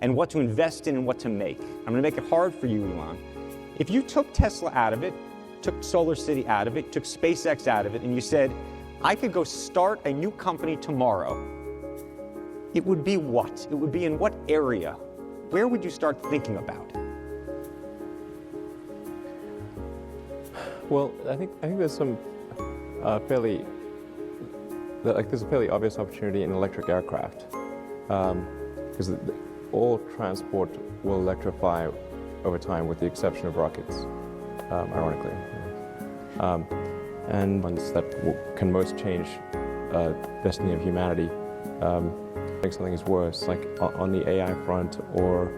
and what to invest in and what to make. I'm going to make it hard for you, Elon. If you took Tesla out of it, took Solar City out of it, took SpaceX out of it, and you said, I could go start a new company tomorrow, it would be what? It would be in what area? Where would you start thinking about? Well, I think there's some there's a fairly obvious opportunity in electric aircraft, because all transport will electrify over time, with the exception of rockets, ironically. And ones that can most change destiny of humanity. Think something is worse, like on the AI front or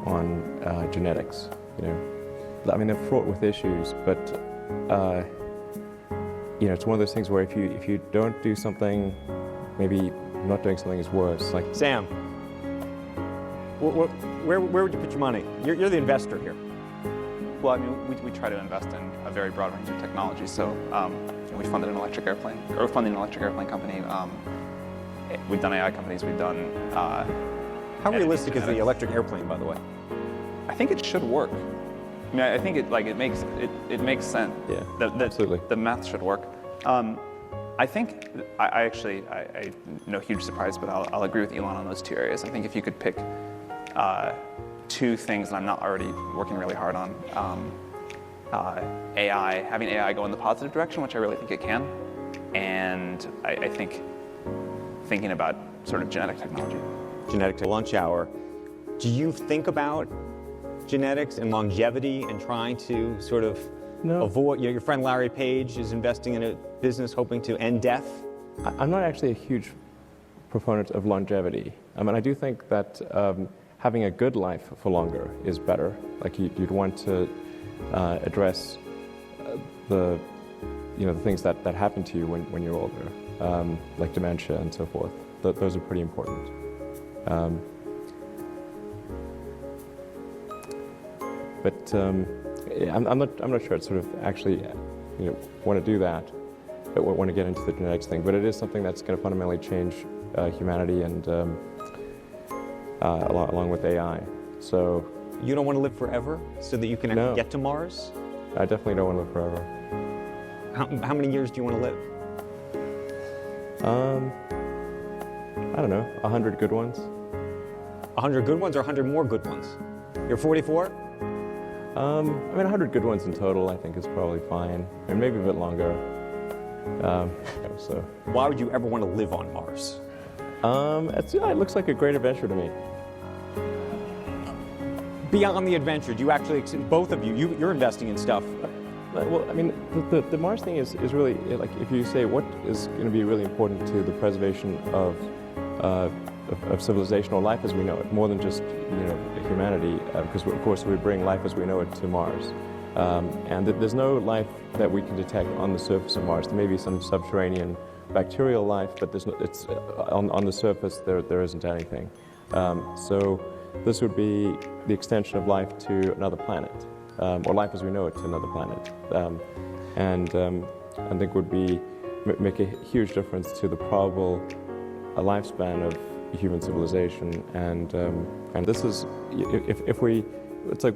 on genetics. You know, I mean, they're fraught with issues, but you know, it's one of those things where if you don't do something, maybe not doing something is worse. Like Sam, where would you put your money? You're the investor here. Well, I mean, we try to invest in a very broad range of technologies. So we funded an electric airplane, or funding an electric airplane company. We've done AI companies. We've done. How realistic is the electric airplane, by the way? I think it should work. I mean, I think it makes sense. Yeah, absolutely. The math should work. I think I no huge surprise, but I'll agree with Elon on those two areas. I think if you could pick two things that I'm not already working really hard on, AI, having AI go in the positive direction, which I really think it can, and I think thinking about sort of genetic technology. Genetic to lunch hour. Do you think about genetics and longevity and trying to sort of avoid, your friend Larry Page is investing in a business hoping to end death? I'm not actually a huge proponent of longevity. I mean, I do think that having a good life for longer is better. Like you'd want to address the things that happen to you when you're older, like dementia and so forth. Those are pretty important. But I'm not sure it's sort of actually want to do that, but want to get into the genetics thing. But it is something that's going to fundamentally change humanity and along with AI. So you don't want to live forever so that you can actually get to Mars? I definitely don't want to live forever. How many years do you want to live? I don't know, 100 good ones. 100 good ones or 100 more good ones? You're 44? I mean, 100 good ones in total, I think, is probably fine, and maybe a bit longer. So, why would you ever want to live on Mars? It looks like a great adventure to me. Beyond the adventure, do you actually, both of you're investing in stuff? Well, I mean, the Mars thing is really, like, if you say what is going to be really important to the preservation of civilization or life as we know it, more than just humanity, because of course we bring life as we know it to Mars, and there's no life that we can detect on the surface of Mars. There may be some subterranean bacterial life, but there's no, it's on the surface there isn't anything. So this would be the extension of life to another planet, or life as we know it to another planet, and I think would make a huge difference to the probable lifespan of human civilization. And this is, if we, it's like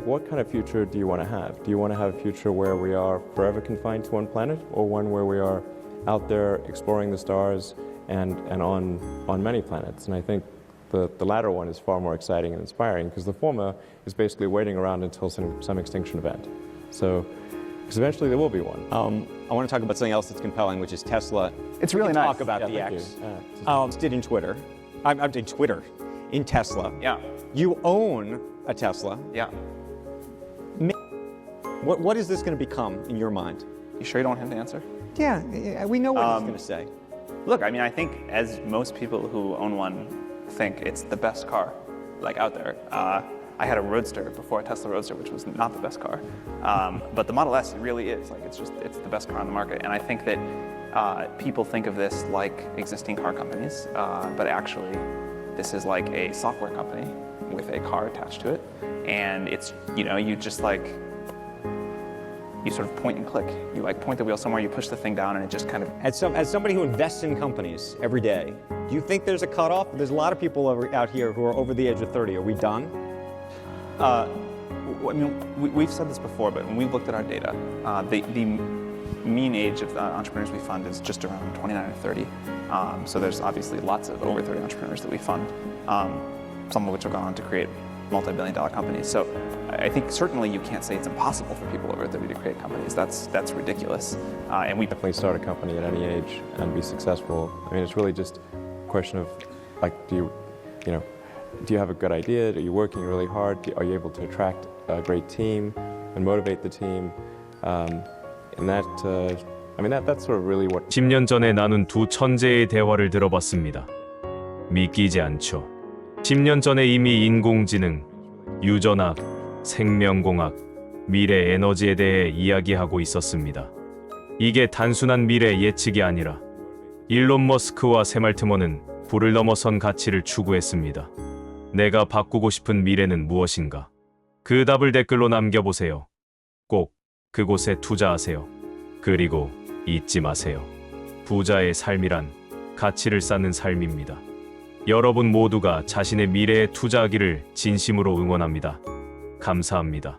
what kind of future do you want to have? Do you want to have a future where we are forever confined to one planet, or one where we are out there exploring the stars and on many planets? And I think the latter one is far more exciting and inspiring, because the former is basically waiting around until some extinction event. So, because eventually there will be one. I want to talk about something else that's compelling, which is Tesla. It's really nice. Talk about the X. Did in Twitter. I did Twitter in Tesla. Yeah. You own a Tesla. Yeah. What is this going to become in your mind? You sure you don't want him to answer? Yeah, we know what he's going to say. Look, I mean, I think as most people who own one think, it's the best car, like, out there. I had a Roadster before, a Tesla Roadster, which was not the best car. But the Model S, it really is. Like, it's the best car on the market. And I think that people think of this like existing car companies, but actually this is like a software company with a car attached to it. And it's, you just like, you sort of point and click. You like point the wheel somewhere, you push the thing down, and it just kind of... As somebody who invests in companies every day, Do you think there's a cutoff? There's a lot of people out here who are over the age of 30. Are we done? I mean, we've said this before, but when we've looked at our data, the mean age of the entrepreneurs we fund is just around 29 or 30. So there's obviously lots of over 30 entrepreneurs that we fund, some of which have gone on to create multi-billion-dollar companies. So I think certainly you can't say it's impossible for people over 30 to create companies. That's ridiculous. And we Definitely start a company at any age and be successful. I mean, it's really just a question of, like, do you have a good idea? Are you working really hard? Are you able to attract a great team and motivate the team? And that's sort of really what 10년 전에 나눈 두 천재의 대화를 들어봤습니다. 믿기지 않죠. 10년 전에 이미 인공지능, 유전학, 생명공학, 미래 에너지에 대해 이야기하고 있었습니다. 이게 단순한 미래 예측이 아니라 일론 머스크와 샘 알트먼은 불을 넘어선 가치를 추구했습니다. 내가 바꾸고 싶은 미래는 무엇인가? 그 답을 댓글로 남겨보세요. 꼭 그곳에 투자하세요. 그리고 잊지 마세요. 부자의 삶이란 가치를 쌓는 삶입니다. 여러분 모두가 자신의 미래에 투자하기를 진심으로 응원합니다. 감사합니다.